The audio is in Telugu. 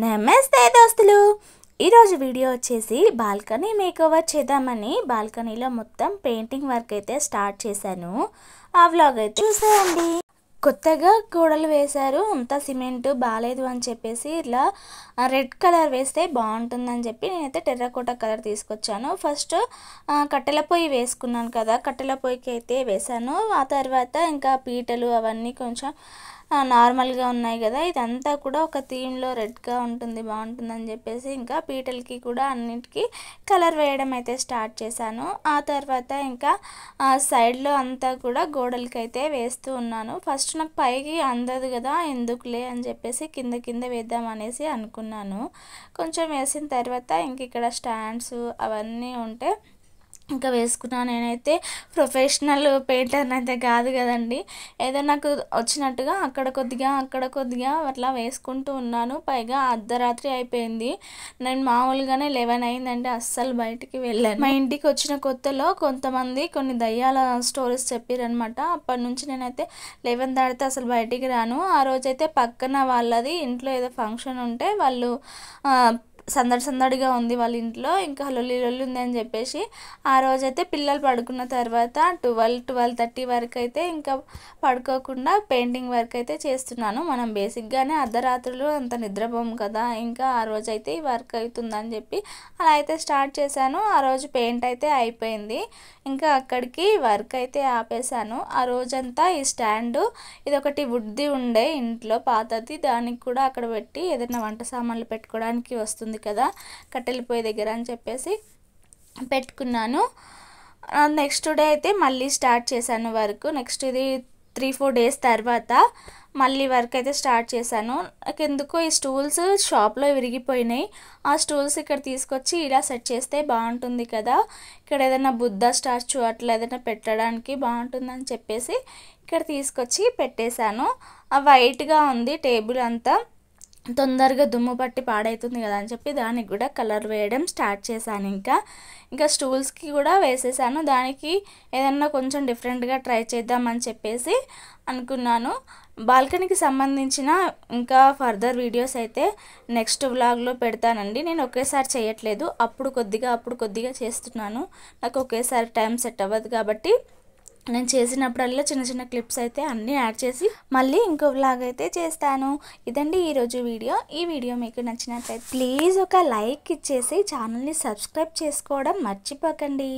నమస్తే దోస్తులు, ఈరోజు వీడియో వచ్చేసి బాల్కనీ మేకోవర్ చేద్దామని బాల్కనీలో మొత్తం పెయింటింగ్ వర్క్ అయితే స్టార్ట్ చేశాను. ఆ వ్లాగ్ అయితే చూసేయండి. కొత్తగా గోడలు వేశారు, అంతా సిమెంట్ బాగాలేదు అని చెప్పేసి ఇలా రెడ్ కలర్ వేస్తే బాగుంటుందని చెప్పి నేనైతే టెర్రకోటా కలర్ తీసుకొచ్చాను. ఫస్ట్ కట్టెల పొయ్యి వేసుకున్నాను కదా, కట్టెల పొయ్యికి అయితే వేసాను. ఆ తర్వాత ఇంకా పీటలు అవన్నీ కొంచెం నార్మల్గా ఉన్నాయి కదా, ఇదంతా కూడా ఒక థీమ్లో రెడ్గా ఉంటుంది బాగుంటుందని చెప్పేసి ఇంకా పీటలకి కూడా అన్నిటికీ కలర్ వేయడం అయితే స్టార్ట్ చేశాను. ఆ తర్వాత ఇంకా సైడ్లో అంతా కూడా గోడలకి అయితే వేస్తూ ఉన్నాను. ఫస్ట్ నాకు పైకి అందదు కదా, ఎందుకులే అని చెప్పేసి కింద కింద వేద్దాం అనేసి అనుకున్నాను. కొంచెం వేసిన తర్వాత ఇంక ఇక్కడ స్టాండ్స్ అవన్నీ ఉంటే ఇంకా వేసుకున్నాను. నేనైతే ప్రొఫెషనల్ పెయింటర్ అయితే కాదు కదండి, ఏదో నాకు వచ్చినట్టుగా అక్కడ కొద్దిగా అట్లా వేసుకుంటూ ఉన్నాను. పైగా అర్ధరాత్రి అయిపోయింది, నేను మామూలుగానే 11 అయిందంటే అస్సలు బయటికి వెళ్ళాను. మా ఇంటికి వచ్చిన కొత్తలో కొంతమంది కొన్ని దయ్యాల స్టోరీస్ చెప్పారనమాట. అప్పటి నుంచి నేనైతే 11 దాటితే అసలు బయటికి రాను. ఆ రోజైతే పక్కన వాళ్ళది ఇంట్లో ఏదో ఫంక్షన్ ఉంటే వాళ్ళు సందడిగా ఉంది వాళ్ళ ఇంట్లో, ఇంకా లొల్లి ఉంది అని చెప్పేసి ఆ రోజైతే పిల్లలు పడుకున్న తర్వాత 12-12:30 వరకు అయితే ఇంకా పడుకోకుండా పెయింటింగ్ వర్క్ అయితే చేస్తున్నాను. మనం బేసిక్గానే అర్ధరాత్రులు అంత నిద్రపోము కదా, ఇంకా ఆ రోజు అయితే ఈ వర్క్ అవుతుందని చెప్పి అలా అయితే స్టార్ట్ చేశాను. ఆ రోజు పెయింట్ అయితే అయిపోయింది, ఇంకా అక్కడికి వర్క్ అయితే ఆపేశాను. ఆ రోజంతా ఈ స్టాండు ఇది ఒకటి వుడ్ది ఉండే ఇంట్లో పాతది, దానికి కూడా అక్కడ పెట్టి ఏదైనా వంట సామాన్లు పెట్టుకోవడానికి వస్తుంది కదా కట్టెల పొయ్యి దగ్గర అని చెప్పేసి పెట్టుకున్నాను. నెక్స్ట్ డే అయితే మళ్ళీ స్టార్ట్ చేశాను వర్క్. నెక్స్ట్ ఇది 3-4 డేస్ తర్వాత మళ్ళీ వర్క్ అయితే స్టార్ట్ చేశాను. ఎందుకో ఈ స్టూల్స్ షాప్లో విరిగిపోయినాయి, ఆ స్టూల్స్ ఇక్కడ తీసుకొచ్చి ఇలా సెట్ చేస్తే బాగుంటుంది కదా, ఇక్కడ ఏదైనా బుద్ధ స్టాచ్యూ అట్లా ఏదైనా పెట్టడానికి బాగుంటుందని చెప్పేసి ఇక్కడ తీసుకొచ్చి పెట్టేశాను. వైట్గా ఉంది టేబుల్ అంతా, తొందరగా దుమ్ము పట్టి పాడవుతుంది కదా అని చెప్పి దానికి కూడా కలర్ వేయడం స్టార్ట్ చేశాను. ఇంకా స్టూల్స్కి కూడా వేసేసాను. దానికి ఏదన్నా కొంచెం డిఫరెంట్గా ట్రై చేద్దామని చెప్పేసి అనుకున్నాను. బాల్కనీకి సంబంధించిన ఇంకా ఫర్దర్ వీడియోస్ అయితే నెక్స్ట్ వ్లాగ్లో పెడతానండి. నేను ఒకేసారి చేయట్లేదు, అప్పుడు కొద్దిగా చేస్తున్నాను. నాకు ఒకేసారి టైం సెట్ అవ్వదు కాబట్టి నేను చేసినప్పుడల్లా చిన్న క్లిప్స్ అయితే అన్నీ యాడ్ చేసి మళ్ళీ ఇంకో వ్లాగ్ అయితే చేస్తాను. ఇదండి ఈరోజు వీడియో. ఈ వీడియో మీకు నచ్చినట్లయితే ప్లీజ్ ఒక లైక్ ఇచ్చేసి ఛానల్ని సబ్స్క్రైబ్ చేసుకోవడం మర్చిపోకండి.